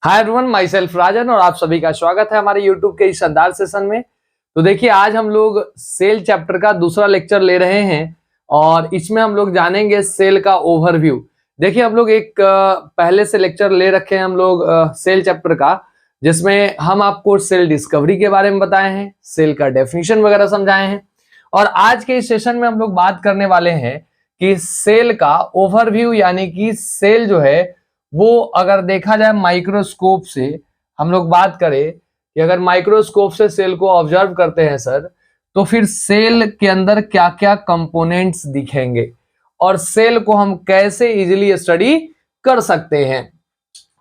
Hi everyone, my self राजन और आप सभी का स्वागत है हमारे यूट्यूब के इस शानदार सेशन में। तो देखिए, आज हम लोग सेल चैप्टर का दूसरा लेक्चर ले रहे हैं और इसमें हम लोग जानेंगे सेल का ओवरव्यू। देखिए, हम लोग एक पहले से लेक्चर ले रखे हैं हम लोग सेल चैप्टर का, जिसमें हम आपको सेल डिस्कवरी के बारे में बताए हैं, सेल का डेफिनेशन वगैरह समझाए हैं। और आज के इस सेशन में हम लोग बात करने वाले हैं कि सेल का ओवरव्यू, यानी कि सेल जो है वो अगर देखा जाए माइक्रोस्कोप से, हम लोग बात करें कि अगर माइक्रोस्कोप से सेल को ऑब्जर्व करते हैं सर, तो फिर सेल के अंदर क्या क्या कंपोनेंट्स दिखेंगे और सेल को हम कैसे इजीली स्टडी कर सकते हैं।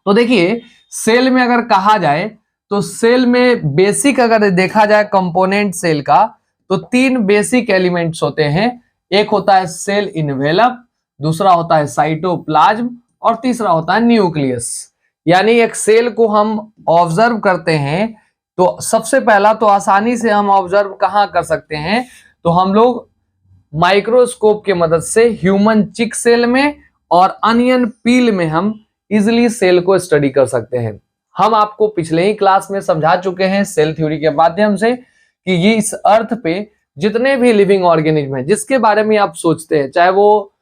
तो देखिए, सेल में अगर कहा जाए तो सेल में बेसिक अगर देखा जाए कंपोनेंट सेल का, तो तीन बेसिक एलिमेंट्स होते हैं। एक होता है सेल इनवेलप, दूसरा होता है साइटोप्लाज्म और तीसरा होता है न्यूक्लियस। यानी एक सेल को हम ऑब्जर्व करते हैं तो सबसे पहला तो आसानी से हम ऑब्जर्व कहाँ कर सकते हैं, तो हम लोग माइक्रोस्कोप के मदद से ह्यूमन चिक सेल में और अनियन पील में हम इजिली सेल को स्टडी कर सकते हैं। हम आपको पिछले ही क्लास में समझा चुके हैं सेल थ्योरी के माध्यम से कि ये इस अर्थ पे जितने भी लिविंग ऑर्गेनिज्म हैं जिसके बारे में आप सोचते हैं, चाहे वो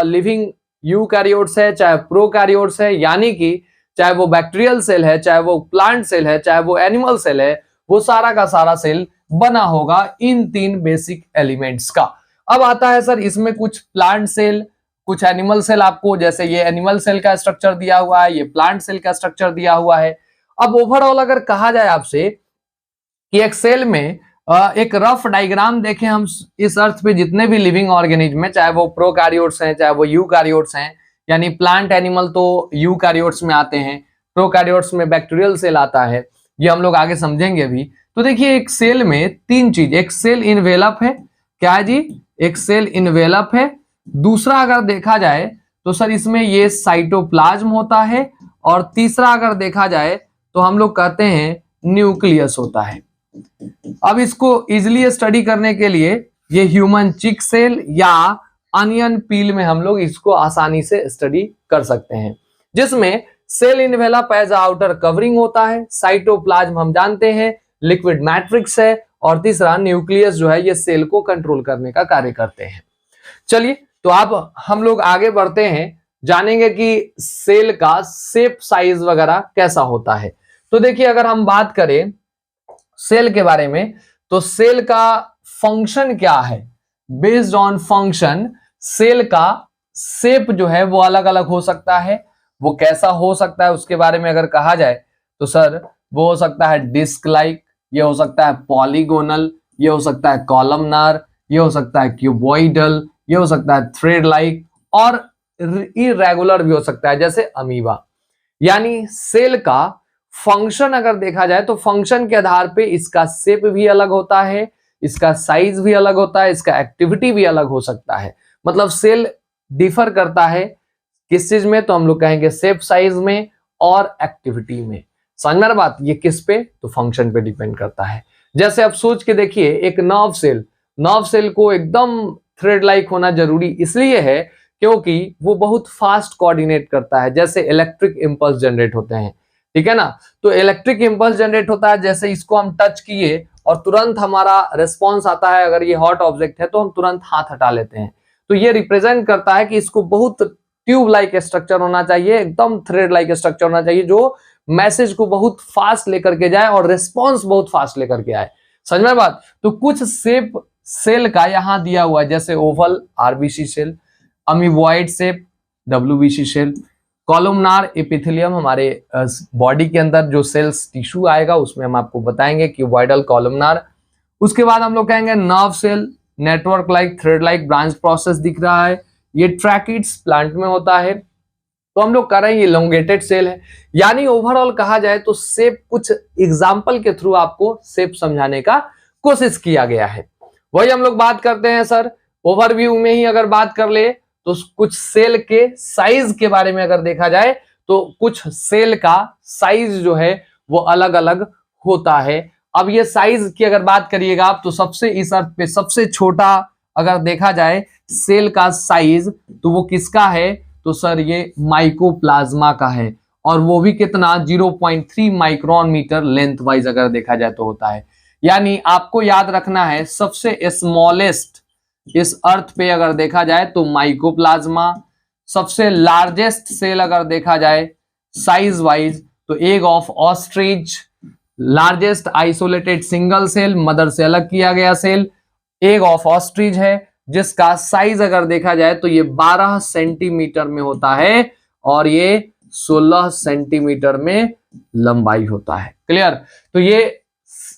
लिविंग यूकैरियोट्स है, चाहे प्रोकैरियोट्स है, यानी कि चाहे वो बैक्टीरियल सेल है, चाहे वो प्लांट सेल है, चाहे वो एनिमल सेल है, वो सारा का सारा सेल बना होगा इन तीन बेसिक एलिमेंट्स का। अब आता है सर इसमें कुछ प्लांट सेल, कुछ एनिमल सेल, आपको जैसे ये एनिमल सेल का स्ट्रक्चर दिया हुआ है, ये प्लांट सेल का स्ट्रक्चर दिया हुआ है। अब ओवरऑल अगर कहा जाए आपसे कि एक सेल में एक रफ डायग्राम देखें हम, इस अर्थ पे जितने भी लिविंग ऑर्गेनिज्म है, चाहे वो प्रोकैरियोट्स हैं, चाहे वो यूकैरियोट्स हैं, यानी प्लांट एनिमल तो यूकैरियोट्स में आते हैं, प्रोकैरियोट्स में बैक्टीरियल सेल आता है, ये हम लोग आगे समझेंगे भी। तो देखिए, एक सेल में तीन चीज, एक सेल इनवेलप है, क्या है जी, एक सेल इनवेलप है। दूसरा अगर देखा जाए तो सर इसमें ये साइटोप्लाज्म होता है, और तीसरा अगर देखा जाए तो हम लोग कहते हैं न्यूक्लियस होता है। अब इसको इजिली स्टडी करने के लिए ये ह्यूमन चिक सेल या अनियन पील में हम लोग इसको आसानी से स्टडी कर सकते हैं, जिसमें cell envelope as outer covering होता है, साइटोप्लाज्म हम जानते हैं लिक्विड मैट्रिक्स है, और तीसरा न्यूक्लियस जो है ये सेल को कंट्रोल करने का कार्य करते हैं। चलिए, तो अब हम लोग आगे बढ़ते हैं, जानेंगे कि सेल का शेप साइज वगैरह कैसा होता है। तो देखिए, अगर हम बात करें सेल के बारे में, तो सेल का फंक्शन क्या है, बेस्ड ऑन फंक्शन सेल का शेप जो है वो अलग अलग हो सकता है। वो कैसा हो सकता है उसके बारे में अगर कहा जाए तो सर वो हो सकता है डिस्क लाइक, ये हो सकता है पॉलीगोनल, ये हो सकता है कॉलमनार, ये हो सकता है क्यूबॉइडल, ये हो सकता है थ्रेड लाइक, और इरेगुलर भी हो सकता है जैसे अमीबा। यानी सेल का फंक्शन अगर देखा जाए तो फंक्शन के आधार पे इसका शेप भी अलग होता है, इसका साइज भी अलग होता है, इसका एक्टिविटी भी अलग हो सकता है। मतलब सेल डिफर करता है किस चीज में, तो हम लोग कहेंगे शेप साइज में और एक्टिविटी में। समझ में आ बात, ये किस पे, तो फंक्शन पे डिपेंड करता है। जैसे आप सोच के देखिए, एक नर्व सेल को एकदम थ्रेड लाइक होना जरूरी इसलिए है क्योंकि वो बहुत फास्ट कोऑर्डिनेट करता है, जैसे इलेक्ट्रिक इंपल्स जनरेट होते हैं, ठीक है ना। तो इलेक्ट्रिक इंपल्स जनरेट होता है, जैसे इसको हम टच किए और तुरंत हमारा रिस्पॉन्स आता है, अगर ये हॉट ऑब्जेक्ट है तो हम तुरंत हाथ हटा लेते हैं। तो ये रिप्रेजेंट करता है कि इसको बहुत ट्यूब लाइक स्ट्रक्चर होना चाहिए, एकदम थ्रेड लाइक स्ट्रक्चर होना चाहिए, जो मैसेज को बहुत फास्ट लेकर के जाए और रिस्पॉन्स बहुत फास्ट लेकर के आए। समझ में बात। तो कुछ शेप सेल का यहां दिया हुआ है, जैसे oval RBC cell, amoeboid shape WBC cell, columnar epithelium, हमारे बॉडी के अंदर जो सेल्स टिश्यू आएगा उसमें हम आपको बताएंगे क्यूबॉइडल कॉलमनार। उसके बाद हम लोग कहेंगे nerve cell, network like thread like branch process दिख रहा है, ये ट्रैकिड्स प्लांट में होता है। तो हम लोग कह रहे हैं ये इलोंगेटेड सेल है। यानी ओवरऑल कहा जाए तो शेप, कुछ एग्जाम्पल के थ्रू आपको शेप समझाने का कोशिश किया गया है। वही हम लोग बात करते हैं सर, ओवरव्यू में ही अगर बात कर ले तो कुछ सेल के साइज के बारे में अगर देखा जाए तो कुछ सेल का साइज जो है वो अलग अलग होता है। अब ये साइज की अगर बात करिएगा आप, तो सबसे इस अर्थ पे सबसे छोटा अगर देखा जाए सेल का साइज तो वो किसका है, तो सर ये माइकोप्लाज्मा का है। और वो भी कितना 0.3 माइक्रोन मीटर लेंथ वाइज अगर देखा जाए तो होता है। यानी आपको याद रखना है सबसे स्मॉलेस्ट इस अर्थ पे अगर देखा जाए तो माइकोप्लाज्मा, सबसे लार्जेस्ट सेल अगर देखा जाए साइज वाइज तो egg of ostrich, largest isolated single cell, mother से अलग किया गया सेल एग ऑफ ऑस्ट्रिच है, जिसका साइज अगर देखा जाए तो ये 12 सेंटीमीटर में होता है और ये 16 सेंटीमीटर में लंबाई होता है। क्लियर? तो ये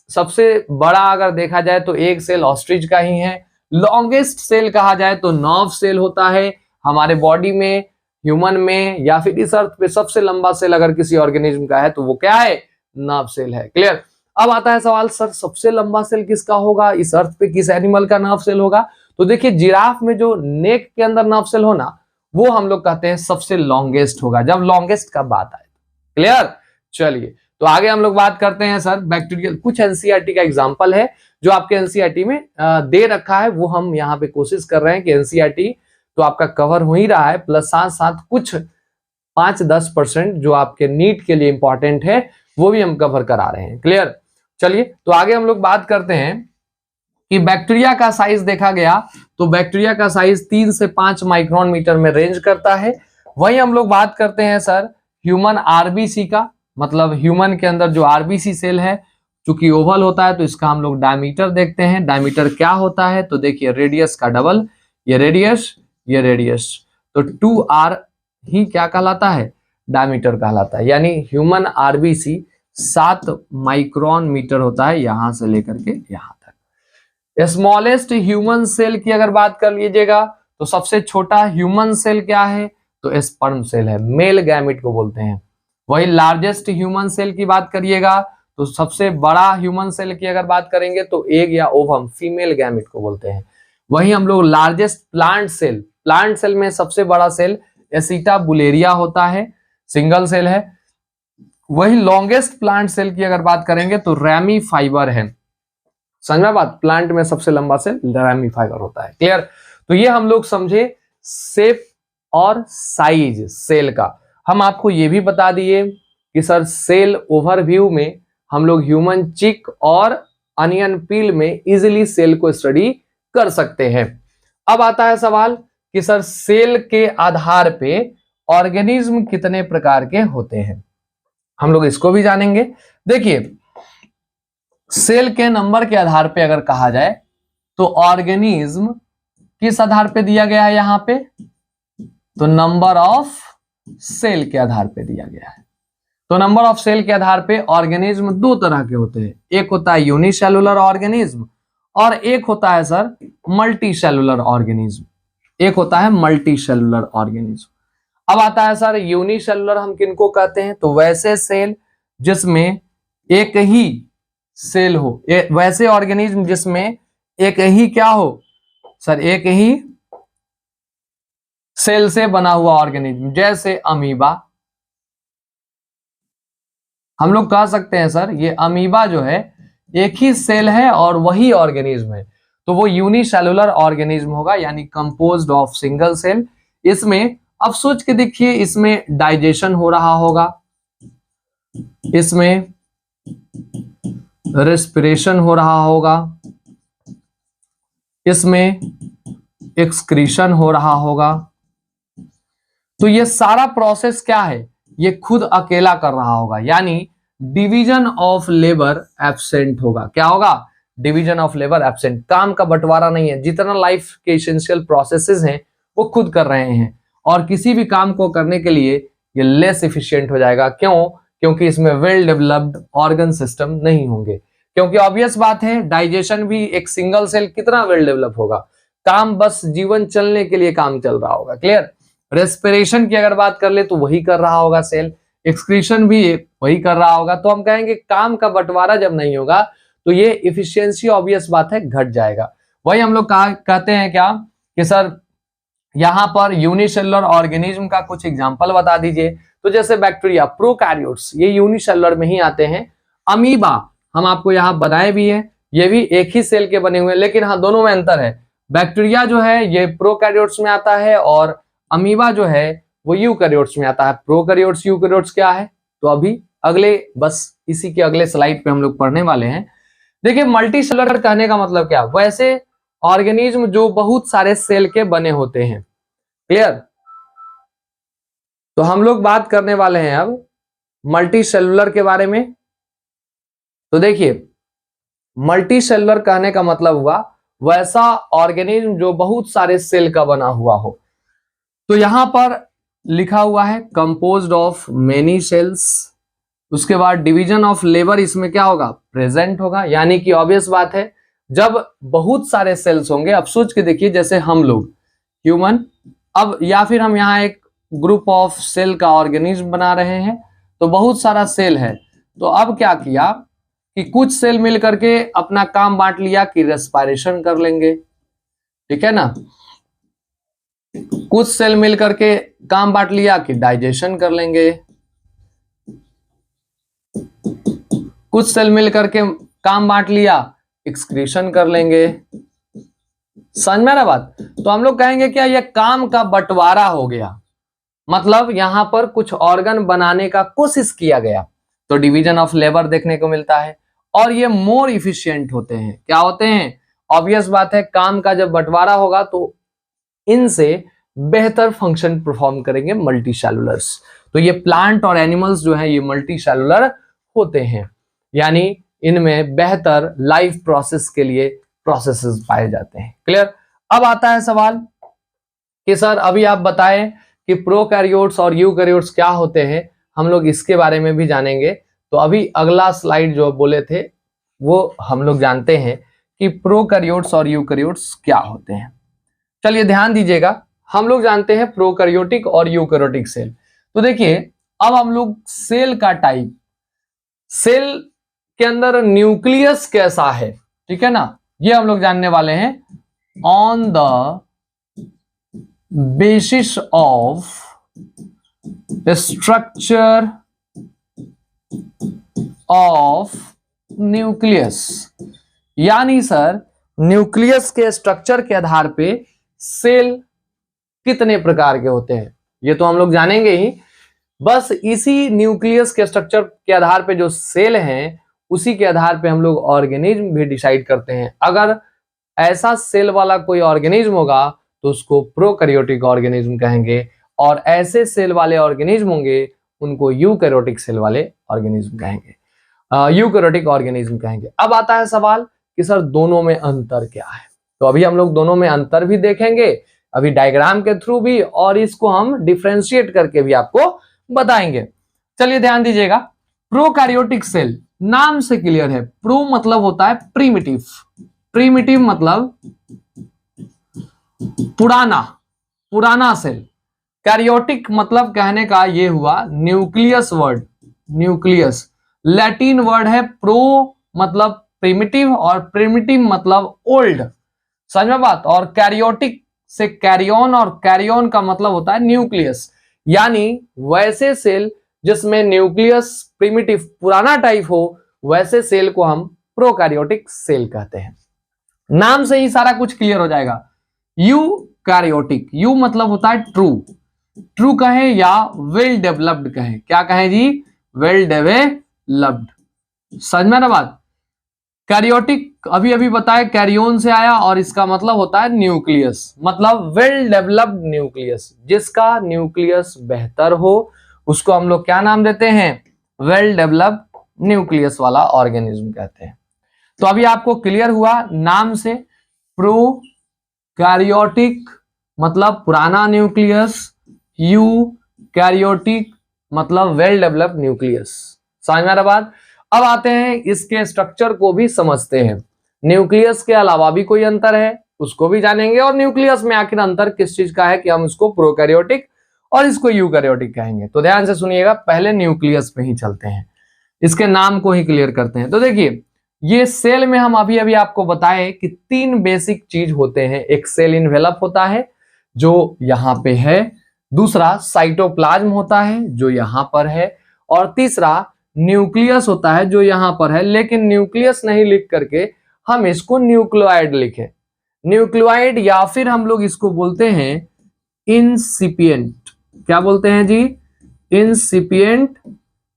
सबसे बड़ा अगर देखा जाए तो एक सेल ऑस्ट्रिच का ही है। लॉन्गेस्ट सेल कहा जाए तो नर्व सेल होता है हमारे बॉडी में, ह्यूमन में, या फिर इस अर्थ पे सबसे लंबा सेल अगर किसी ऑर्गेनिज्म का है तो वो क्या है? नर्व सेल है। क्लियर? अब आता है सवाल, सर सबसे लंबा सेल किसका होगा? इस अर्थ पे किस एनिमल का नर्व सेल होगा? तो देखिए जिराफ में जो नेक के अंदर नर्व सेल हो ना, वो हम लोग कहते हैं सबसे लॉन्गेस्ट होगा, जब लॉन्गेस्ट का बात आए। क्लियर? चलिए तो आगे हम लोग बात करते हैं सर बैक्टीरियल। कुछ एनसीईआरटी का एग्जांपल है जो आपके एनसीईआरटी में दे रखा है, वो हम यहाँ पे कोशिश कर रहे हैं कि एनसीईआरटी तो आपका कवर हो ही रहा है, प्लस साथ साथ कुछ 5-10% जो आपके नीट के लिए इंपॉर्टेंट है वो भी हम कवर करा रहे हैं। क्लियर? चलिए तो आगे हम लोग बात करते हैं कि बैक्टीरिया का साइज देखा गया तो बैक्टीरिया का साइज 3 से 5 माइक्रोन मीटर में रेंज करता है। वही हम लोग बात करते हैं सर ह्यूमन आरबीसी का, मतलब ह्यूमन के अंदर जो आरबीसी सेल है चूंकि ओवल होता है तो इसका हम लोग डायमीटर देखते हैं। डायमीटर क्या होता है? तो देखिए रेडियस का डबल, ये रेडियस, तो 2r ही क्या कहलाता है? डायमीटर कहलाता है। यानी ह्यूमन आरबीसी 7 माइक्रोन मीटर होता है यहां से लेकर के यहां तक। स्मॉलेस्ट ह्यूमन सेल की अगर बात कर लीजिएगा तो सबसे छोटा ह्यूमन सेल क्या है? तो स्पर्म सेल है, मेल गैमेट को बोलते हैं। वही लार्जेस्ट ह्यूमन सेल की बात करिएगा तो सबसे बड़ा ह्यूमन सेल की अगर बात करेंगे तो एग या ओवम, फीमेल गैमेट को बोलते हैं। वही हम लोग लार्जेस्ट प्लांट सेल में सबसे बड़ा सेल एसिटाबुलेरिया होता है, सिंगल सेल है। वही लॉन्गेस्ट प्लांट सेल की अगर बात करेंगे तो रैमी फाइबर है। समझा बात? प्लांट में सबसे लंबा सेल रैमी फाइबर होता है। क्लियर? तो ये हम लोग समझे शेप और साइज सेल का। हम आपको ये भी बता दिए कि सर सेल ओवरव्यू में हम लोग ह्यूमन चिक और अनियन पील में इजीली सेल को स्टडी कर सकते हैं। अब आता है सवाल कि सर सेल के आधार पे ऑर्गेनिज्म कितने प्रकार के होते हैं, हम लोग इसको भी जानेंगे। देखिए सेल के नंबर के आधार पे अगर कहा जाए तो ऑर्गेनिज्म किस आधार पे दिया गया है यहां पे? तो नंबर ऑफ सेल के आधार पे दिया गया है। तो नंबर ऑफ सेल के आधार पे ऑर्गेनिज्म दो तरह के होते हैं, एक होता है यूनिसेलुलर ऑर्गेनिज्म और एक होता है सर मल्टी सेलुलर ऑर्गेनिज्म। एक होता है मल्टी सेलुलर ऑर्गेनिज्म। अब आता है सर यूनिसेलुलर हम किनको कहते हैं? तो वैसे सेल जिसमें एक ही सेल हो, वैसे ऑर्गेनिज्म जिसमें एक ही क्या हो सर? एक ही सेल से बना हुआ ऑर्गेनिज्म, जैसे अमीबा। हम लोग कह सकते हैं सर ये अमीबा जो है एक ही सेल है और वही ऑर्गेनिज्म है, तो वो यूनिसेलुलर ऑर्गेनिज्म होगा, यानी कंपोज्ड ऑफ सिंगल सेल। इसमें अब सोच के देखिए, इसमें डाइजेशन हो रहा होगा, इसमें रेस्पिरेशन हो रहा होगा, इसमें एक्सक्रीशन हो रहा होगा। तो ये सारा प्रोसेस क्या है? ये खुद अकेला कर रहा होगा, यानी डिवीजन ऑफ लेबर एब्सेंट होगा। क्या होगा? Division of labour absent. काम का बंटवारा नहीं है, जितना लाइफ के एसेंशियल प्रोसेसेस हैं वो खुद कर रहे हैं, और किसी भी काम को करने के लिए ये लेस इफिशिएंट हो जाएगा। क्यों? क्योंकि इसमें वेल डेवलप्ड ऑर्गन सिस्टम नहीं होंगे। क्योंकि ऑब्वियस बात है डाइजेशन भी एक सिंगल सेल कितना वेल डेवलप होगा, काम बस जीवन चलने के लिए काम चल रहा होगा। क्लियर? रेस्पिरेशन की अगर बात कर ले तो वही कर रहा होगा सेल, एक्सक्रीशन भी वही कर रहा होगा। तो हम कहेंगे काम का बंटवारा जब नहीं होगा तो ये इफिशियंसी ऑब्वियस बात है घट जाएगा। वही हम लोग कहते हैं क्या कि सर यहां पर यूनिसेलुलर ऑर्गेनिज्म का कुछ एग्जांपल बता दीजिए। तो जैसे बैक्टीरिया, प्रोकैरियोट्स, ये यूनिसेलुलर में ही आते हैं। अमीबा हम आपको यहां बनाए भी है, ये भी एक ही सेल के बने हुए हैं, लेकिन हाँ दोनों में अंतर है। बैक्टीरिया जो है ये प्रोकैरियोट्स में आता है और अमीबा जो है वो यूकैरियोट्स में आता है। प्रोकैरियोट्स यूकैरियोट्स क्या है, तो अभी अगले बस इसी के अगले स्लाइड पे हम लोग पढ़ने वाले हैं। देखिए मल्टी सेलुलर कहने का मतलब क्या, वैसे ऑर्गेनिज्म जो बहुत सारे सेल के बने होते हैं। क्लियर, तो हम लोग बात करने वाले हैं अब मल्टी सेलुलर के बारे में। तो देखिए मल्टी सेलुलर कहने का मतलब हुआ वैसा ऑर्गेनिज्म जो बहुत सारे सेल का बना हुआ हो। तो यहां पर लिखा हुआ है कंपोज्ड ऑफ मेनी सेल्स, उसके बाद डिवीजन ऑफ लेबर इसमें क्या होगा, प्रेजेंट होगा, यानी कि ऑब्वियस बात है जब बहुत सारे सेल्स होंगे। अब सोच के देखिए जैसे हम लोग ह्यूमन, अब या फिर हम यहाँ एक ग्रुप ऑफ सेल का ऑर्गेनिज्म बना रहे हैं, तो बहुत सारा सेल है। तो अब क्या किया कि कुछ सेल मिल करके अपना काम बांट लिया कि रेस्पिरेशन कर लेंगे, ठीक है ना, कुछ सेल मिल करके काम बांट लिया कि डाइजेशन कर लेंगे, कुछ सेल मिल करके काम बांट लिया एक्सक्रीशन कर लेंगे। समझ में आ रहा बात, तो हम लोग कहेंगे क्या, यह काम का बंटवारा हो गया, मतलब यहां पर कुछ ऑर्गन बनाने का कोशिश किया गया, तो डिवीजन ऑफ लेबर देखने को मिलता है। और ये मोर इफिशिएंट होते हैं, क्या होते हैं, ऑब्वियस बात है काम का जब बंटवारा होगा तो इनसे बेहतर फंक्शन परफॉर्म करेंगे मल्टी सेलुलर्स। तो ये प्लांट और एनिमल्स जो है ये मल्टी सेलुलर होते हैं, यानी इनमें बेहतर लाइफ प्रोसेस के लिए प्रोसेसेस पाए जाते हैं। क्लियर, अब आता है सवाल कि सर अभी आप बताएं कि प्रोकैरियोट्स और यूकैरियोट्स क्या होते हैं, हम लोग इसके बारे में भी जानेंगे। तो अभी अगला स्लाइड जो बोले थे वो हम लोग जानते हैं कि प्रोकैरियोट्स और यूकैरियोट्स क्या होते हैं। चलिए ध्यान दीजिएगा, हम लोग जानते हैं प्रोकैरियोटिक और यूकैरियोटिक सेल। तो देखिए अब हम लोग सेल का टाइप, सेल के अंदर न्यूक्लियस कैसा है, ठीक है ना, ये हम लोग जानने वाले हैं on the basis of structure of nucleus. यानी सर न्यूक्लियस के स्ट्रक्चर के आधार पे सेल कितने प्रकार के होते हैं ये तो हम लोग जानेंगे ही, बस इसी न्यूक्लियस के स्ट्रक्चर के आधार पे जो सेल हैं उसी के आधार पे हम लोग ऑर्गेनिज्म भी डिसाइड करते हैं। अगर ऐसा सेल वाला कोई ऑर्गेनिज्म होगा तो उसको प्रोकैरियोटिक ऑर्गेनिज्म कहेंगे, और ऐसे सेल वाले ऑर्गेनिज्म होंगे उनको यूकैरियोटिक सेल वाले ऑर्गेनिज्म कहेंगे, यूकैरियोटिक ऑर्गेनिज्म कहेंगे। अब आता है सवाल कि सर दोनों में अंतर क्या है, तो अभी हम लोग दोनों में अंतर भी देखेंगे, अभी डायग्राम के थ्रू भी, और इसको हम डिफरेंशिएट करके भी आपको बताएंगे। चलिए ध्यान दीजिएगा, प्रोकैरियोटिक सेल नाम से क्लियर है, प्रो मतलब होता है प्रीमिटिव, प्रीमिटिव मतलब पुराना, पुराना सेल, कैरियोटिक मतलब कहने का ये हुआ nucleus word, nucleus Latin word है, प्रो मतलब प्रिमिटिव और प्रिमिटिव मतलब ओल्ड, समझ में बात, और कैरियोटिक से कैरियन, और कैरियन का मतलब होता है न्यूक्लियस, यानी वैसे सेल जिसमें न्यूक्लियस प्रिमिटिव पुराना टाइप हो वैसे सेल को हम प्रोकैरियोटिक सेल कहते हैं। नाम से ही सारा कुछ क्लियर हो जाएगा। यूकैरियोटिक, यू मतलब होता है ट्रू, ट्रू कहें या वेल डेवलप्ड कहें, क्या कहें जी, वेल डेवलप्ड, समझ में ना बात। कैरियोटिक अभी अभी बताया कैरियन से आया और इसका मतलब होता है न्यूक्लियस, मतलब वेल डेवलप्ड न्यूक्लियस, जिसका न्यूक्लियस बेहतर हो उसको हम लोग क्या नाम देते हैं, वेल डेवलप्ड न्यूक्लियस वाला ऑर्गेनिज्म कहते हैं। तो अभी आपको क्लियर हुआ नाम से, प्रोकैरियोटिक मतलब पुराना न्यूक्लियस, यूकैरियोटिक मतलब वेल डेवलप्ड न्यूक्लियस, समझ में आ रहा बात। अब आते हैं इसके स्ट्रक्चर को भी समझते हैं, न्यूक्लियस के अलावा भी कोई अंतर है उसको भी जानेंगे, और न्यूक्लियस में आखिर अंतर किस चीज का है कि हम इसको प्रोकैरियोटिक और इसको यूकैरियोटिक कहेंगे। तो ध्यान से सुनिएगा, पहले न्यूक्लियस पे ही चलते हैं, इसके नाम को ही क्लियर करते हैं। तो देखिए ये सेल में हम अभी अभी आपको बताएं कि तीन बेसिक चीज होते हैं, एक सेल इन्वेलप होता है जो यहां पे है, दूसरा साइटोप्लाज्म होता है जो यहां पर है, और तीसरा न्यूक्लियस होता है जो यहां पर है, लेकिन न्यूक्लियस नहीं लिख करके हम इसको न्यूक्लियोइड लिखे, न्यूक्लियोइड, या फिर हम लोग इसको बोलते हैं इंसिपिएंट, क्या बोलते हैं जी? इंसिपिएंट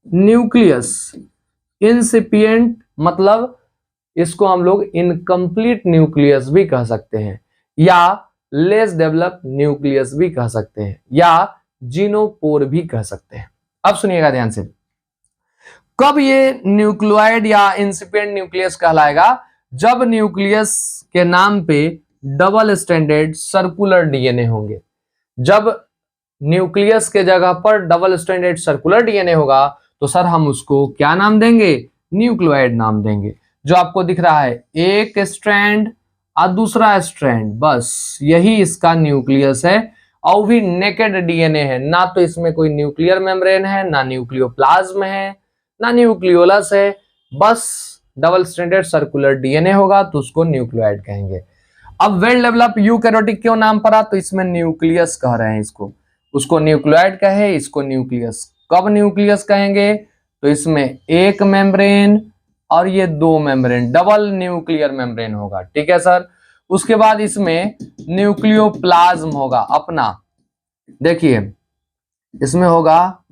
न्यूक्लियस। इंसिपिएंट मतलब इसको हम लोग इनकम्प्लीट न्यूक्लियस भी कह सकते हैं, या लेस डेवलप न्यूक्लियस भी कह सकते हैं, या जीनोपोर भी कह सकते हैं। अब सुनिएगा ध्यान से, कब ये न्यूक्लियोइड या इंसिपिएंट न्यूक्लियस कहलाएगा? जब न्यूक्लियस के नाम पे डबल स्टैंडर्ड सर्कुलर डीएनए होंगे। जब न्यूक्लियस के जगह पर डबल स्टैंडर्ड सर्कुलर डीएनए होगा तो सर हम उसको क्या नाम देंगे? न्यूक्लियोइड नाम देंगे। जो आपको दिख रहा है एक स्ट्रैंड और दूसरा स्ट्रैंड, बस यही इसका न्यूक्लियस है, और भी नेकेड डीएनए है, ना तो इसमें कोई न्यूक्लियर मेम्ब्रेन है, ना न्यूक्लियोप्लाज्म है, ना न्यूक्लियोलस है, बस डबल स्टैंडर्ड सर्कुलर डीएनए होगा तो उसको न्यूक्लियोइड कहेंगे। अब वेल डेवलप यूकैरियोटिक क्यों नाम पड़ा? तो इसमें न्यूक्लियस कह रहे हैं इसको, उसको न्यूक्लियोइड कहे, इसको न्यूक्लियस। कब न्यूक्लियस कहेंगे? तो इसमें एक मेम्ब्रेन और ये दो मेम्ब्रेन, डबल न्यूक्लियर मेम्ब्रेन होगा, ठीक है सर। उसके बाद इसमें न्यूक्लियोप्लाज्म होगा अपना, देखिए इसमें होगा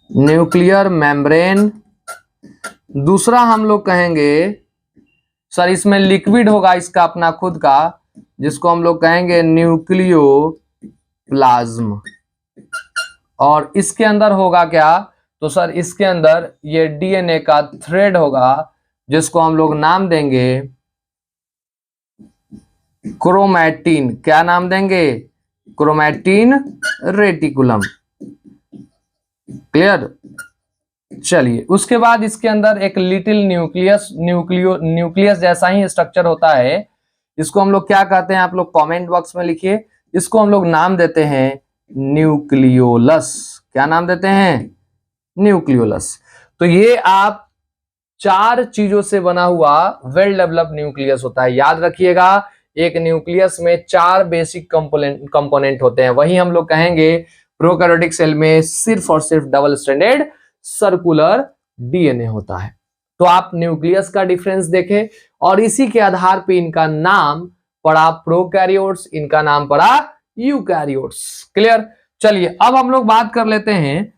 न्यूक्लियर मेम्ब्रेन। दूसरा हम लोग कहेंगे सर इसमें लिक्विड होगा इसका अपना खुद का, जिसको हम लोग कहेंगे न्यूक्लियोप्लाज्म। और इसके अंदर होगा क्या? तो सर इसके अंदर ये डीएनए का थ्रेड होगा, जिसको हम लोग नाम देंगे क्रोमैटिन। क्या नाम देंगे? Chromatin reticulum. क्लियर? चलिए, उसके बाद इसके अंदर एक लिटिल न्यूक्लियस जैसा ही स्ट्रक्चर होता है। इसको हम लोग क्या कहते हैं? आप लोग कमेंट बॉक्स में लिखिए। इसको हम लोग नाम देते हैं न्यूक्लियोलस। क्या नाम देते हैं? न्यूक्लियोलस। तो ये आप चार चीजों से बना हुआ वेल डेवलप्ड न्यूक्लियस होता है, याद रखिएगा। एक न्यूक्लियस में चार बेसिक कंपोनेंट होते हैं, वही हम लोग कहेंगे प्रोकैरियोटिक सेल में सिर्फ और सिर्फ डबल स्टैंडर्ड सर्कुलर डीएनए होता है। तो आप न्यूक्लियस का डिफरेंस देखें और इसी के आधार पे इनका नाम पड़ा प्रोकैरियोट्स, इनका नाम पड़ा यूकैरियोट्स। क्लियर? चलिए अब हम लोग बात कर लेते हैं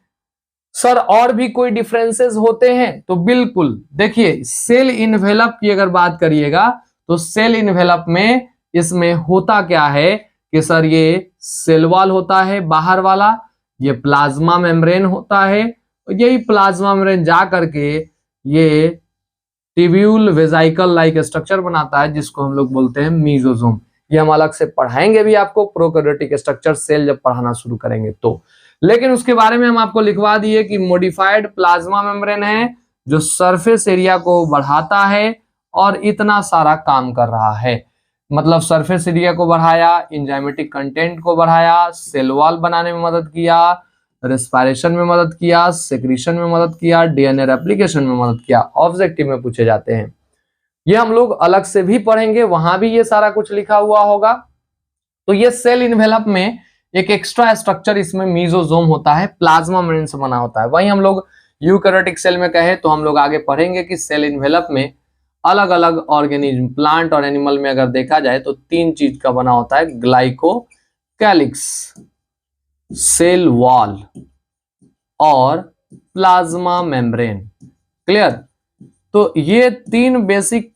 सर और भी कोई डिफरेंसेस होते हैं? तो बिल्कुल, देखिए सेल इन्वेलप की अगर बात करिएगा तो सेल इन्वेलप में इसमें होता क्या है कि सर ये सेल वॉल होता है बाहर वाला, ये प्लाज्मा मेम्ब्रेन होता है, यही प्लाज्मा मेम्ब्रेन जा करके ये ट्यूब्यूल वेजाइकल लाइक स्ट्रक्चर बनाता है, जिसको हम लोग बोलते हैं मीजोजोम। ये हम अलग से पढ़ाएंगे भी आपको प्रोकैरियोटिक स्ट्रक्चर सेल जब पढ़ाना शुरू करेंगे तो। लेकिन उसके बारे में हम आपको लिखवा दिए कि मॉडिफाइड प्लाज्मा मेम्ब्रेन है जो सरफेस एरिया को बढ़ाता है और इतना सारा काम कर रहा है। मतलब सरफेस एरिया को बढ़ाया, एंजाइमेटिक कंटेंट को बढ़ाया, सेल वॉल बनाने में मदद किया, रेस्पिरेशन में मदद किया, सेक्रीशन में मदद किया, डीएनए रेप्लिकेशन में मदद किया। ऑब्जेक्टिव में पूछे जाते हैं, ये हम लोग अलग से भी पढ़ेंगे, वहां भी ये सारा कुछ लिखा हुआ होगा। तो ये सेल इन्वेलप में एक एक्स्ट्रा स्ट्रक्चर इसमें मीजोजोम होता है, प्लाज्मा मेम्ब्रेन से बना होता है। वही हम लोग यूकैरियोटिक सेल में कहे तो हम लोग आगे पढ़ेंगे कि सेल इन्वेलप में अलग अलग ऑर्गेनिज्म, प्लांट और एनिमल में अगर देखा जाए तो तीन चीज का बना होता है, ग्लाइकोकैलिक्स, सेल वॉल और प्लाज्मा मेम्ब्रेन। क्लियर? तो ये तीन बेसिक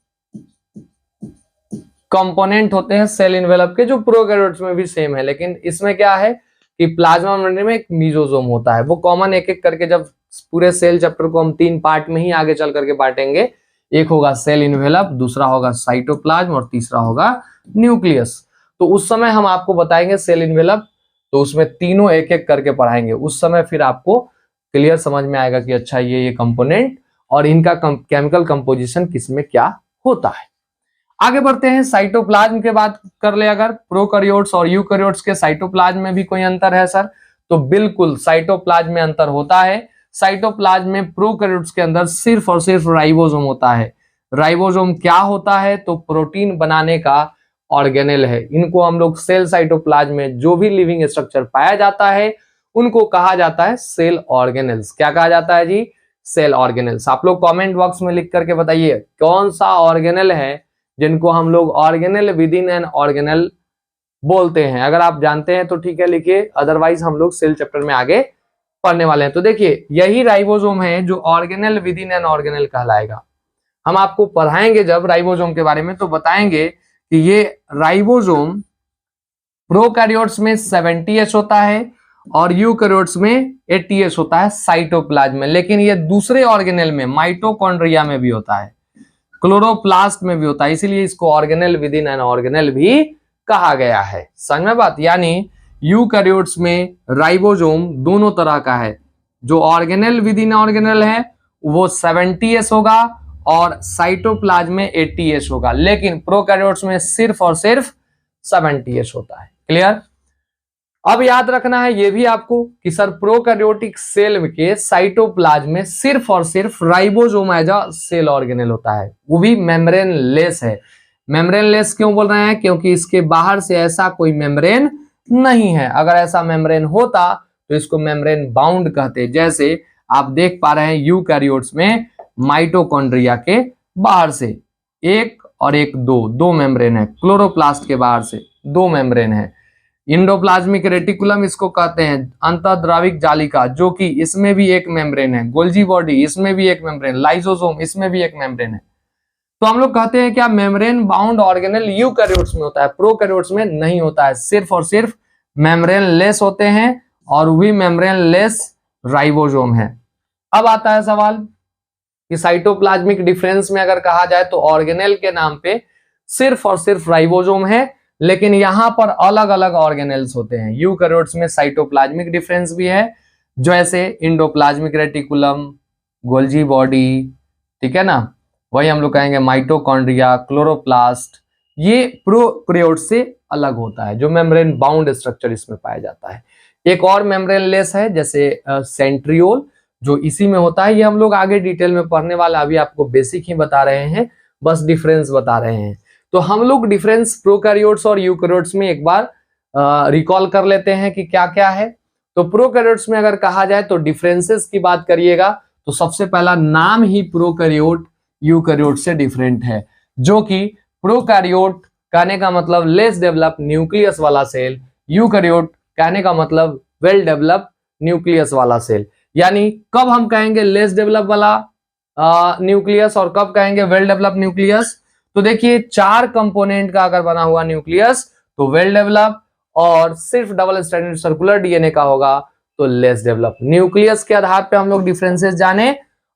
कंपोनेंट होते हैं सेल इन्वेलप के, जो प्रोकैरियोट्स में भी सेम है। लेकिन इसमें क्या है कि प्लाज्मा मेम्ब्रेन में एक मीजोजोम होता है, वो कॉमन एक एक करके जब पूरे सेल चैप्टर को हम तीन पार्ट में ही आगे चल करके बांटेंगे, एक होगा सेल इन्वेलप, दूसरा होगा साइटोप्लाज्म और तीसरा होगा न्यूक्लियस। तो उस समय हम आपको बताएंगे सेल इन्वेलप, तो उसमें तीनों एक एक करके पढ़ाएंगे। उस समय फिर आपको क्लियर समझ में आएगा कि अच्छा ये कंपोनेंट और इनका केमिकल कंपोजिशन किसमें क्या होता है। आगे बढ़ते हैं, साइटोप्लाज्म के बात कर ले अगर, प्रोकैरियोट्स और यूकैरियोट्स के साइटोप्लाज्म में भी कोई अंतर है सर? तो बिल्कुल साइटोप्लाज्म में अंतर होता है। साइटोप्लाज्म में प्रोकैरियोट्स के अंदर सिर्फ और सिर्फ राइबोसोम होता है। राइबोसोम क्या होता है? तो प्रोटीन बनाने का ऑर्गेनेल है। इनको हम लोग सेल साइटोप्लाज्म में जो भी लिविंग स्ट्रक्चर पाया जाता है उनको कहा जाता है सेल ऑर्गेनेल्स। क्या कहा जाता है जी? Cell organelles. आप लोग कमेंट बॉक्स में लिख करके बताइए कौन सा ऑर्गेनेल है जिनको हम लोग organelle with in an organelle बोलते हैं। अगर आप जानते हैं तो ठीक है लिखिए, अदरवाइज हम लोग सेल चैप्टर में आगे पढ़ने वाले हैं। तो देखिए यही राइबोसोम है जो organelle with in an organelle कहलाएगा। हम आपको पढ़ाएंगे जब राइबोसोम के बारे में तो बताएंगे कि ये राइबोसोम प्रोकैरियोट्स में 70S होता है और यूकैरियोट्स में 80S होता है साइटोप्लाज्म में। लेकिन ये दूसरे ऑर्गेनेल में माइटोकॉन्ड्रिया में भी होता है, क्लोरोप्लास्ट में भी होता है, इसीलिए इसको organelle with in an organelle भी कहा गया है। समझ में बात? यानी यूकैरियोट्स में राइबोसोम दोनों तरह का है। जो ऑर्गेनेल विद इन ऑर्गेनेल है वो 70S होगा और साइटोप्लाज्म में 80S होगा, लेकिन प्रोकैरियोट्स में सिर्फ और सिर्फ 70S होता है। क्लियर? अब याद रखना है ये भी आपको कि सर प्रोकैरियोटिक सेल के साइटोप्लाज्म में सिर्फ और सिर्फ ribosome as a cell organelle होता है, वो भी मेम्ब्रेन लेस है। मेम्ब्रेन लेस क्यों बोल रहे हैं? क्योंकि इसके बाहर से ऐसा कोई मेम्ब्रेन नहीं है। अगर ऐसा मेम्ब्रेन होता तो इसको मेम्ब्रेन बाउंड कहते। जैसे आप देख पा रहे हैं यूकैरियोट्स में माइटोकॉन्ड्रिया के बाहर से एक और एक दो मेम्ब्रेन है, क्लोरोप्लास्ट के बाहर से 2 मेम्ब्रेन है। इंडोप्लाज्मिक रेटिकुलम इसको कहते हैं, अंतःद्राविक जालिका, जो कि इसमें भी एक मेम्ब्रेन है। गोल्जी बॉडी इसमें भी एक मेम्ब्रेन, लाइसोसोम इसमें भी एक मेम्ब्रेन है। तो हम लोग कहते हैं क्या मेम्ब्रेन बाउंड ऑर्गेनेल यूकैरियोट्स में होता है, प्रोकैरियोट्स में नहीं होता है। सिर्फ और सिर्फ मेम्ब्रेन लेस होते हैं और वही मेम्ब्रेन लेस राइबोसोम है। अब आता है सवाल कि साइटोप्लाज्मिक डिफरेंस में अगर कहा जाए तो ऑर्गेनेल के नाम पे सिर्फ और सिर्फ राइबोसोम है, लेकिन यहां पर अलग अलग ऑर्गेनेल्स होते हैं। यूकैरियोट्स में साइटोप्लाज्मिक डिफरेंस भी है, जैसे इंडोप्लाज्मिक रेटिकुलम, गोल्जी बॉडी, ठीक है ना, वही हम लोग कहेंगे माइटोकॉन्ड्रिया, क्लोरोप्लास्ट, ये प्रोकैरियोट से अलग होता है, जो मेम्ब्रेन बाउंड स्ट्रक्चर इसमें पाया जाता है। एक और मेम्ब्रेन लेस है जैसे सेंट्रियोल, जो इसी में होता है। ये हम लोग आगे डिटेल में पढ़ने वाला, अभी आपको बेसिक ही बता रहे हैं, बस डिफरेंस बता रहे हैं। तो हम लोग डिफरेंस प्रोकैरियोट्स और यूकैरियोट्स में एक बार रिकॉल कर लेते हैं कि क्या क्या है। तो प्रोकैरियोट्स में अगर कहा जाए तो डिफरेंसेस की बात करिएगा तो सबसे पहला नाम ही प्रोकैरियोट यूकैरियोट से डिफरेंट है, जो कि प्रोकैरियोट कहने का मतलब लेस डेवलप न्यूक्लियस वाला सेल, यूकैरियोट कहने का मतलब वेल डेवलप न्यूक्लियस वाला सेल। यानी कब हम कहेंगे लेस डेवलप वाला न्यूक्लियस और कब कहेंगे वेल डेवलप न्यूक्लियस? तो देखिए 4 कंपोनेंट का अगर बना हुआ न्यूक्लियस तो वेल डेवलप, और सिर्फ डबल स्ट्रैंडेड सर्कुलर डीएनए का होगा तो लेस डेवलप। न्यूक्लियस के आधार पे हम लोग डिफरेंसेस जाने।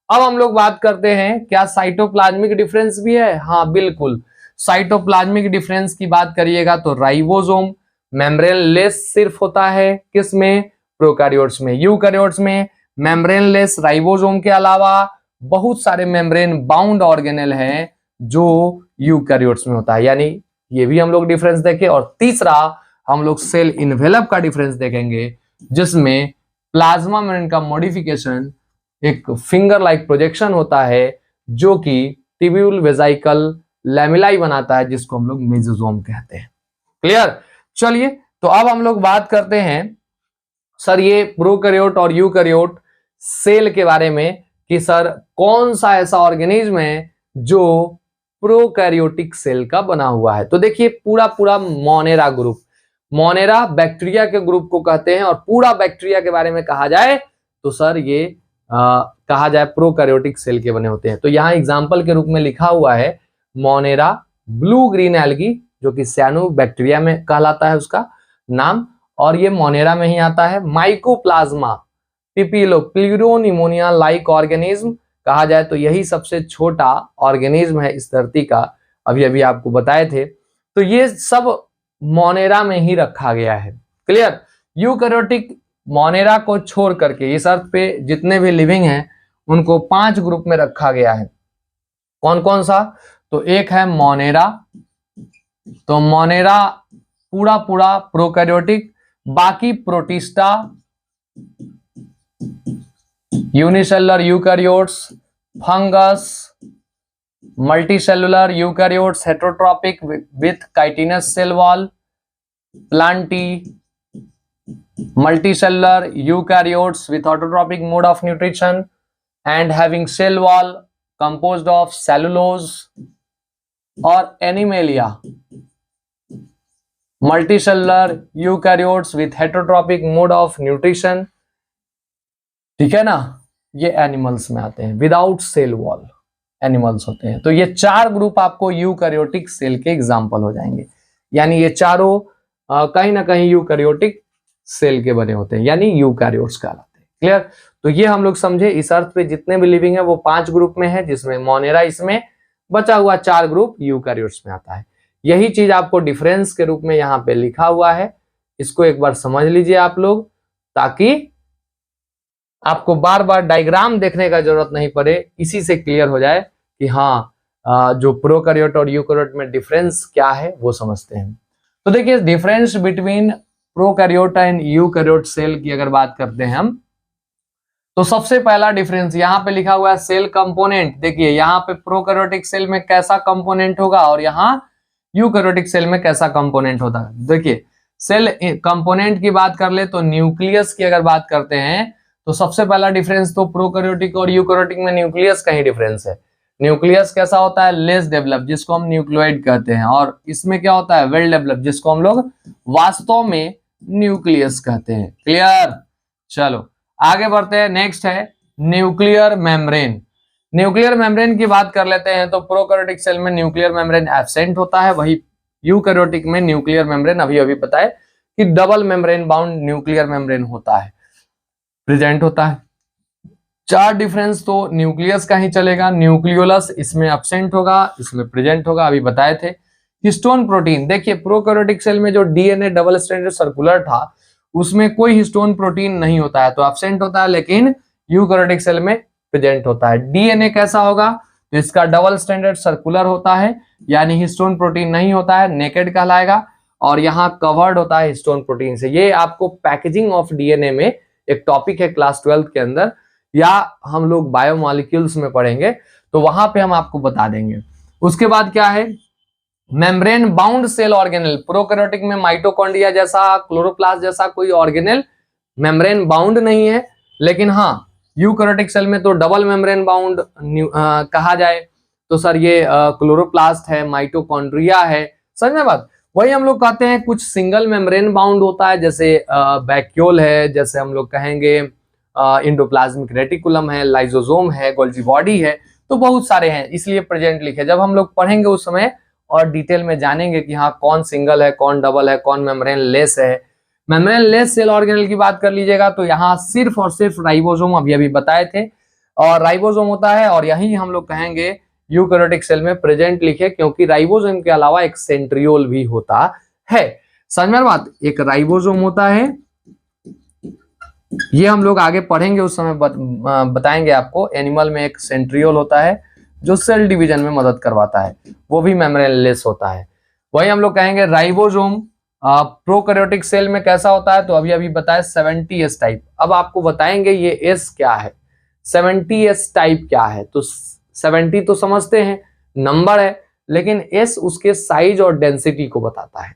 अब हम लोग बात करते हैं क्या साइटोप्लाज्मिक डिफरेंस भी है? हाँ बिल्कुल, साइटोप्लाज्मिक डिफरेंस की बात करिएगा तो राइबोसोम मेम्ब्रेन लेस सिर्फ होता है, किसमें? प्रोकैरियोट्स में। यूकैरियोट्स में मेम्ब्रेन लेस राइबोसोम के अलावा बहुत सारे मेम्ब्रेन बाउंड ऑर्गेनेल हैं जो यूकैरियोट्स में होता है, यानी ये भी हम लोग डिफरेंस देखें। और तीसरा हम लोग सेल इन्वेलप का डिफरेंस देखेंगे, जिसमें प्लाज्मा मेम्ब्रेन का मॉडिफिकेशन एक फिंगर लाइक प्रोजेक्शन होता है जो कि ट्यूब्यूल वेसिकल लैमेलाई बनाता है, जिसको हम लोग मेसोसोम कहते हैं। क्लियर? चलिए तो अब हम लोग बात करते हैं सर ये प्रोकैरियोट और यूकैरियोट सेल के बारे में कि सर कौन सा ऐसा ऑर्गेनिज्म है जो प्रोकैरियोटिक सेल का बना हुआ है। तो देखिए पूरा मोनेरा ग्रुप, मोनेरा बैक्टीरिया के ग्रुप को कहते हैं, और पूरा बैक्टीरिया के बारे में कहा जाए तो सर ये कहा जाए प्रोकैरियोटिक सेल के बने होते हैं। तो यहाँ एग्जाम्पल के रूप में लिखा हुआ है मोनेरा ब्लू ग्रीन एल्गी, जो कि सैनो बैक्टीरिया में कहलाता है उसका नाम, और ये मोनेरा में ही आता है। माइकोप्लाज्मा पिपिलो प्लूरोनिमोनिया लाइक ऑर्गेनिज्म कहा जाए तो यही सबसे छोटा ऑर्गेनिज्म है इस धरती का, अभी अभी आपको बताए थे। तो ये सब मोनेरा में ही रखा गया है। क्लियर? यूकैरियोटिक मोनेरा को छोड़ करके इस अर्थ पे जितने भी लिविंग हैं उनको 5 ग्रुप में रखा गया है। कौन कौन सा? तो एक है मोनेरा, तो मोनेरा पूरा प्रोकैरियोटिक, बाकी Protista, unicellular eukaryotes, fungus, multicellular eukaryotes heterotrophic with chitinous cell wall, Plantae, multicellular eukaryotes with autotrophic mode of nutrition and having cell wall composed of cellulose और animalia. Multicellular eukaryotes with heterotrophic mode of nutrition, ठीक है ना, ये animals में आते हैं, without cell wall animals होते हैं। तो ये 4 ग्रुप आपको यूकैरियोटिक सेल के एग्जांपल हो जाएंगे, यानी ये चारों कहीं ना कहीं यूकैरियोटिक सेल के बने होते हैं, यानी यूकैरियोट्स कहलाते हैं। क्लियर? तो ये हम लोग समझे इस अर्थ पे जितने भी लिविंग है वो 5 ग्रुप में है, जिसमें मोनेरा इसमें, बचा हुआ 4 ग्रुप यूकैरियोट्स में आता है। यही चीज आपको डिफरेंस के रूप में यहाँ पे लिखा हुआ है, इसको एक बार समझ लीजिए आप लोग, ताकि आपको बार बार डायग्राम देखने का जरूरत नहीं पड़े, इसी से क्लियर हो जाए कि हाँ जो प्रोकैरियोट और यूकैरियोट में डिफरेंस क्या है वो समझते हैं। तो देखिए difference between prokaryote and eukaryote cell की अगर बात करते हैं हम, तो सबसे पहला डिफरेंस यहाँ पे लिखा हुआ है सेल कंपोनेंट। देखिए यहाँ पे प्रोकैरियोटिक सेल में कैसा कंपोनेंट होगा और यहाँ यूकैरियोटिक सेल में कैसा कंपोनेंट होता है। देखिए सेल कंपोनेंट की बात कर ले तो न्यूक्लियस की अगर बात करते हैं तो सबसे पहला डिफरेंस तो प्रोकैरियोटिक और यूकैरियोटिक में न्यूक्लियस का ही डिफरेंस है। न्यूक्लियस कैसा होता है? लेस डेवलप, जिसको हम न्यूक्लियोइड कहते हैं, और इसमें क्या होता है? वेल डेवलप, जिसको हम लोग वास्तव में न्यूक्लियस कहते हैं। क्लियर? चलो आगे बढ़ते हैं। नेक्स्ट है न्यूक्लियर मेम्ब्रेन। न्यूक्लियर मेम्ब्रेन की बात कर लेते हैं तो प्रोकैरियोटिक सेल में न्यूक्लियर मेम्ब्रेन एब्सेंट होता है, वही यूकैरियोटिक में न्यूक्लियर मेम्ब्रेन अभी पता है कि double membrane bound nuclear membrane होता है, प्रेजेंट होता है। 4 डिफरेंस तो न्यूक्लियस का ही चलेगा, न्यूक्लियोलस इसमें एब्सेंट होगा, इसमें प्रेजेंट होगा, अभी बताए थे। हिस्टोन प्रोटीन, देखिए प्रोकैरियोटिक सेल में जो डीएनए डबल स्ट्रैंडेड सर्कुलर था उसमें कोई हिस्टोन प्रोटीन नहीं होता है, तो एब्सेंट होता है, लेकिन यूकैरियोटिक सेल में प्रेजेंट होता है। डीएनए कैसा होगा? तो इसका डबल स्ट्रैंडेड सर्कुलर होता है, यानी हिस्टोन प्रोटीन नहीं होता है, नेकेड कहलाएगा, और यहाँ कवर्ड होता है हिस्टोन प्रोटीन से। ये आपको पैकेजिंग ऑफ डीएनए में एक टॉपिक है क्लास 12 के अंदर, या हम लोग बायोमॉलिक्यूल्स में पढ़ेंगे तो वहां पे हम आपको बता देंगे। उसके बाद क्या है? Membrane bound cell organelle. Prokaryotic में माइटोकॉन्ड्रिया जैसा, क्लोरोप्लास्ट जैसा कोई ऑर्गेनेल मेम्ब्रेन बाउंड नहीं है, लेकिन हाँ यूकैरियोटिक सेल में तो डबल मेम्ब्रेन बाउंड कहा जाए तो सर ये क्लोरोप्लास्ट है, माइटोकॉन्ड्रिया है, समझ में बात? वही हम लोग कहते हैं कुछ सिंगल मेम्ब्रेन बाउंड होता है, जैसे वैक्यूल है, जैसे हम लोग कहेंगे इंडोप्लाज्मिक रेटिकुलम है, लाइसोसोम है, गोल्जी बॉडी है, तो बहुत सारे हैं, इसलिए प्रेजेंट लिखे। जब हम लोग पढ़ेंगे उस समय और डिटेल में जानेंगे कि हाँ कौन सिंगल है, कौन डबल है, कौन मेम्ब्रेन लेस है। मेम्ब्रेन लेस सेल ऑर्गेनेल की बात कर लीजिएगा तो यहाँ सिर्फ और सिर्फ राइबोसोम अभी बताए थे, और राइबोसोम होता है, और यही हम लोग कहेंगे यूकैरियोटिक सेल में प्रेजेंट लिखे, क्योंकि राइबोसोम के अलावा एक सेंट्रियोल भी होता है। समझ में बात? एक राइबोसोम होता है, ये हम लोग आगे पढ़ेंगे उस समय बताएंगे आपको। एनिमल में एक सेंट्रियोल होता है जो सेल डिवीजन में मदद करवाता है, वो भी मेम्ब्रेन लेस होता है। वही हम लोग कहेंगे राइबोसोम प्रोकैरियोटिक सेल में कैसा होता है, तो अभी बताया 70S टाइप। अब आपको बताएंगे ये एस क्या है, 70S टाइप क्या है। तो 70 तो समझते हैं नंबर है, लेकिन एस उसके साइज और डेंसिटी को बताता है।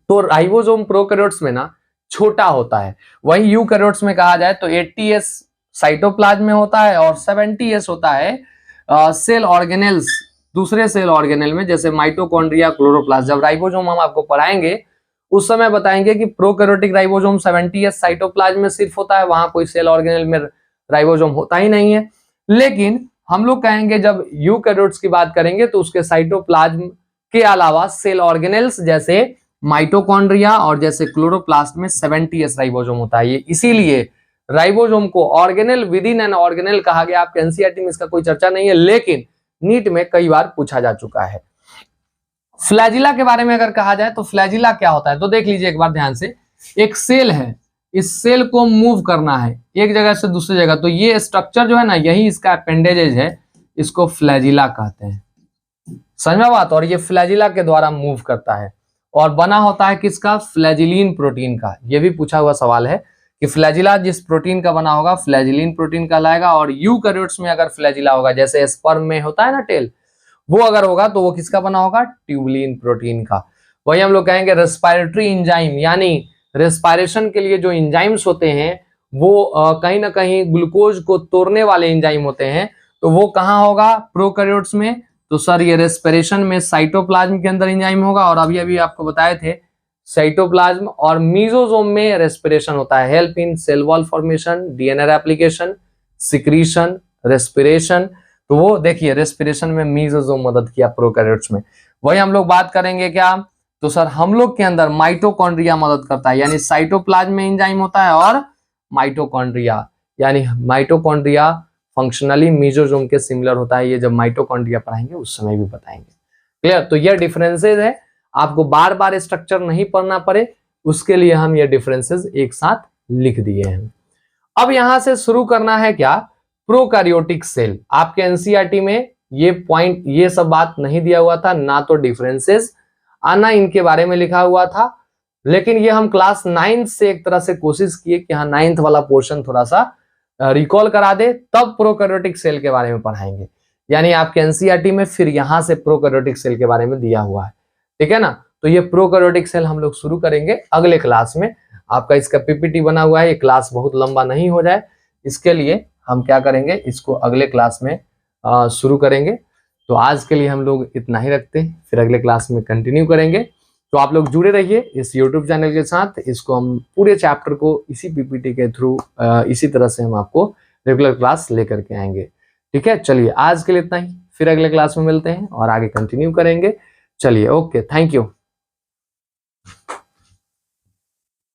तो राइबोसोम प्रोकैरियोट्स में ना छोटा होता है, वही यूकैरियोट्स में कहा जाए तो 80S साइटोप्लाज्म में होता है और 70S होता है सेल ऑर्गेनेल्स, दूसरे सेल ऑर्गेनेल में, जैसे माइटोकॉन्ड्रिया, क्लोरोप्लास्ट। जब राइबोसोम हम आपको पढ़ाएंगे उस समय बताएंगे कि प्रोकैरियोटिक राइबोसोम 70S साइटोप्लाज्म में सिर्फ होता है, वहां कोई सेल ऑर्गेनेल में राइबोसोम होता ही नहीं है। लेकिन हम लोग कहेंगे जब यूकैरियोट्स की बात करेंगे तो उसके साइटोप्लाज्म के अलावा सेल ऑर्गेनेल्स जैसे माइटोकॉन्ड्रिया और जैसे क्लोरोप्लास्ट में 70S राइबोसोम होता है। ये इसीलिए राइबोसोम को organelle with in an organelle कहा गया। आपके एनसीईआरटी में इसका कोई चर्चा नहीं है, लेकिन नीट में कई बार पूछा जा चुका है। फ्लैजिला के बारे में अगर कहा जाए तो फ्लैजिला क्या होता है, तो देख लीजिए एक बार ध्यान से। एक सेल है, इस सेल को मूव करना है एक जगह से दूसरी जगह, तो ये स्ट्रक्चर जो है ना, यही इसका अपेंडेजेज है, इसको फ्लैजिला कहते हैं। समझ में बात? और ये फ्लैजिला के द्वारा मूव करता है और बना होता है किसका? फ्लैजिलिन प्रोटीन का। ये भी पूछा हुआ सवाल है कि फ्लैजिला जिस प्रोटीन का बना होगा फ्लैजिलिन प्रोटीन कहलाएगा। और यूकैरियोट्स में अगर फ्लैजिला होगा, जैसे स्पर्म में होता है ना टेल, वो अगर होगा तो वो किसका बना होगा? ट्यूबुलिन प्रोटीन का। वही हम लोग कहेंगे रेस्पिरेटरी एंजाइम, यानी रेस्पिरेशन के लिए जो एंजाइम्स होते हैं वो कहीं ना कहीं ग्लूकोज को तोड़ने वाले एंजाइम होते हैं, तो वो कहाँ होगा? प्रोकैरियोट्स में। तो सर ये रेस्पिरेशन में साइटोप्लाज्म के अंदर एंजाइम होगा, और अभी आपको बताए थे साइटोप्लाज्म, और मीजोजोम में रेस्पिरेशन होता है, help in cell wall formation, DNA replication, secretion, respiration. तो वो देखिए रेस्पिरेशन में मीजोजोम मदद किया प्रोकैरियोट्स में। वही हम लोग बात करेंगे क्या, तो सर हम लोग के अंदर माइटोकॉन्ड्रिया मदद करता है, यानी साइटोप्लाज्म में एंजाइम होता है और माइटोकॉन्ड्रिया, यानी माइटोकॉन्ड्रिया फंक्शनली मीजोजोम के सिमिलर होता है। ये जब माइटोकॉन्ड्रिया पढ़ाएंगे उस समय भी बताएंगे। क्लियर, तो ये डिफरेंसेस है, आपको बार बार स्ट्रक्चर नहीं पढ़ना पड़े उसके लिए हम ये डिफरेंसेस एक साथ लिख दिए हैं। अब यहां से शुरू करना है क्या, प्रोकैरियोटिक सेल। आपके एनसीईआरटी में ये पॉइंट, ये सब बात नहीं दिया हुआ था, ना तो डिफरेंसेस आना इनके बारे में लिखा हुआ था, लेकिन ये हम क्लास 9th से एक तरह से कोशिश किए कि हाँ 9th वाला पोर्शन थोड़ा सा रिकॉल करा दे, तब प्रोकैरियोटिक सेल के बारे में पढ़ाएंगे। यानी आपके एनसीईआरटी में फिर यहां से प्रोकैरियोटिक सेल के बारे में दिया हुआ है, ठीक है ना। तो ये प्रोकैरियोटिक सेल हम लोग शुरू करेंगे अगले क्लास में। आपका इसका पीपीटी बना हुआ है, ये क्लास बहुत लंबा नहीं हो जाए इसके लिए हम क्या करेंगे, इसको अगले क्लास में शुरू करेंगे। तो आज के लिए हम लोग इतना ही रखते हैं, फिर अगले क्लास में कंटिन्यू करेंगे। तो आप लोग जुड़े रहिए इस यूट्यूब चैनल के साथ। इसको हम पूरे चैप्टर को इसी पीपीटी के थ्रू इसी तरह से हम आपको रेगुलर क्लास लेकर के आएंगे, ठीक है। चलिए आज के लिए इतना ही, फिर अगले क्लास में मिलते हैं और आगे कंटिन्यू करेंगे। चलिए ओके, थैंक यू।